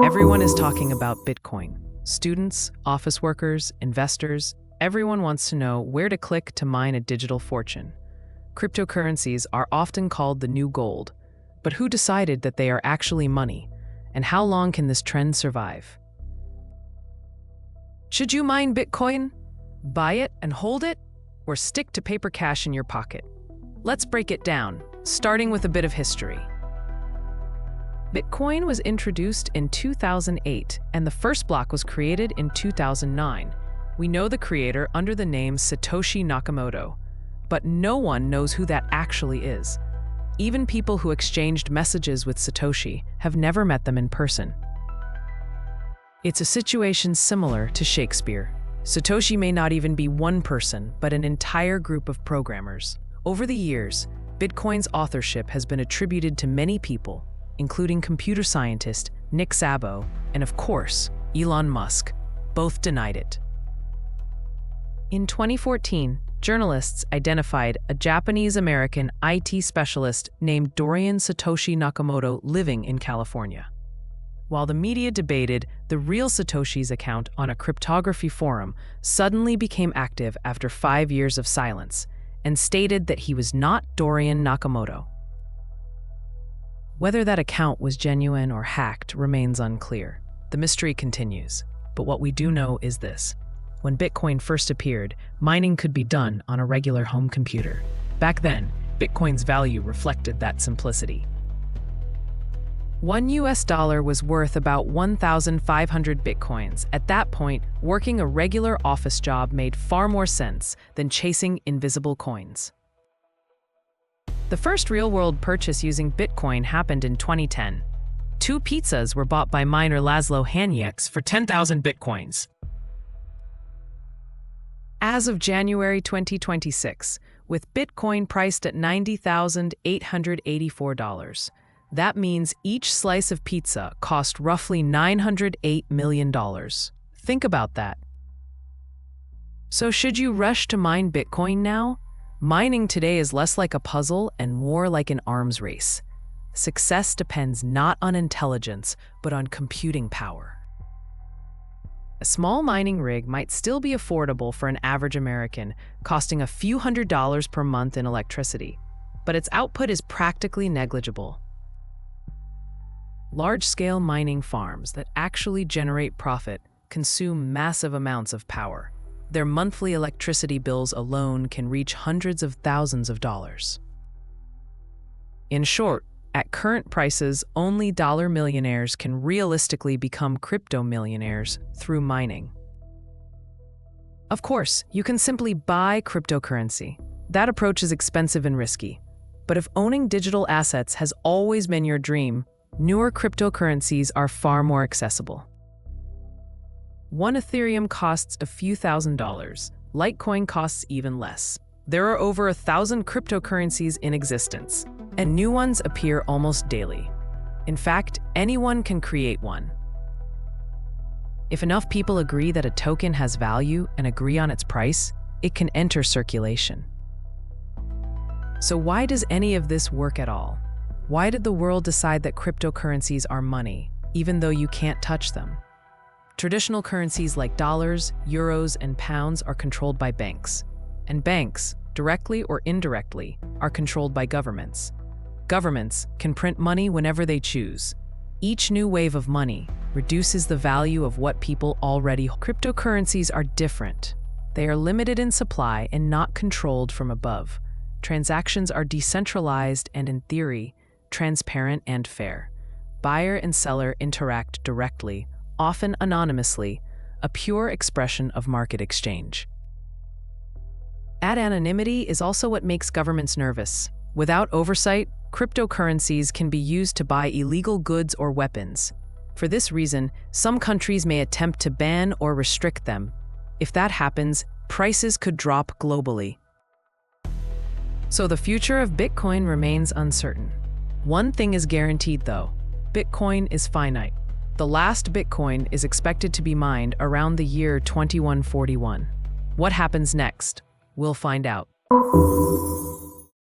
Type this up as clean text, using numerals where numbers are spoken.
Everyone is talking about Bitcoin. Students, office workers, investors, everyone wants to know where to click to mine a digital fortune. Cryptocurrencies are often called the new gold, but who decided that they are actually money? And how long can this trend survive? Should you mine Bitcoin? Buy it and hold it? Or stick to paper cash in your pocket? Let's break it down, starting with a bit of history. Bitcoin was introduced in 2008, and the first block was created in 2009. We know the creator under the name Satoshi Nakamoto, but no one knows who that actually is. Even people who exchanged messages with Satoshi have never met them in person. It's a situation similar to Shakespeare. Satoshi may not even be one person, but an entire group of programmers. Over the years, Bitcoin's authorship has been attributed to many people, including computer scientist Nick Szabo and, of course, Elon Musk. Both denied it. In 2014, journalists identified a Japanese-American IT specialist named Dorian Satoshi Nakamoto living in California. While the media debated, the real Satoshi's account on a cryptography forum suddenly became active after 5 years of silence and stated that he was not Dorian Nakamoto. Whether that account was genuine or hacked remains unclear. The mystery continues. But what we do know is this. When Bitcoin first appeared, mining could be done on a regular home computer. Back then, Bitcoin's value reflected that simplicity. $1 was worth about 1,500 Bitcoins. At that point, working a regular office job made far more sense than chasing invisible coins. The first real-world purchase using Bitcoin happened in 2010. 2 pizzas were bought by miner Laszlo Hanyecz for 10,000 Bitcoins. As of January 2026, with Bitcoin priced at $90,884, that means each slice of pizza cost roughly $908 million. Think about that. So should you rush to mine Bitcoin now? Mining today is less like a puzzle and more like an arms race. Success depends not on intelligence, but on computing power. A small mining rig might still be affordable for an average American, costing a few $100s per month in electricity, but its output is practically negligible. Large-scale mining farms that actually generate profit consume massive amounts of power. Their monthly electricity bills alone can reach hundreds of thousands of dollars. In short, at current prices, only dollar millionaires can realistically become crypto millionaires through mining. Of course, you can simply buy cryptocurrency. That approach is expensive and risky. But if owning digital assets has always been your dream, newer cryptocurrencies are far more accessible. One Ethereum costs a few $1,000s. Litecoin costs even less. There are over 1,000 cryptocurrencies in existence, and new ones appear almost daily. In fact, anyone can create one. If enough people agree that a token has value and agree on its price, it can enter circulation. So why does any of this work at all? Why did the world decide that cryptocurrencies are money, even though you can't touch them? Traditional currencies like dollars, euros, and pounds are controlled by banks. And banks, directly or indirectly, are controlled by governments. Governments can print money whenever they choose. Each new wave of money reduces the value of what people already hold. Cryptocurrencies are different. They are limited in supply and not controlled from above. Transactions are decentralized and, in theory, transparent and fair. Buyer and seller interact directly, often anonymously, a pure expression of market exchange. That anonymity is also what makes governments nervous. Without oversight, cryptocurrencies can be used to buy illegal goods or weapons. For this reason, some countries may attempt to ban or restrict them. If that happens, prices could drop globally. So the future of Bitcoin remains uncertain. One thing is guaranteed, though. Bitcoin is finite. The last Bitcoin is expected to be mined around the year 2141. What happens next? We'll find out.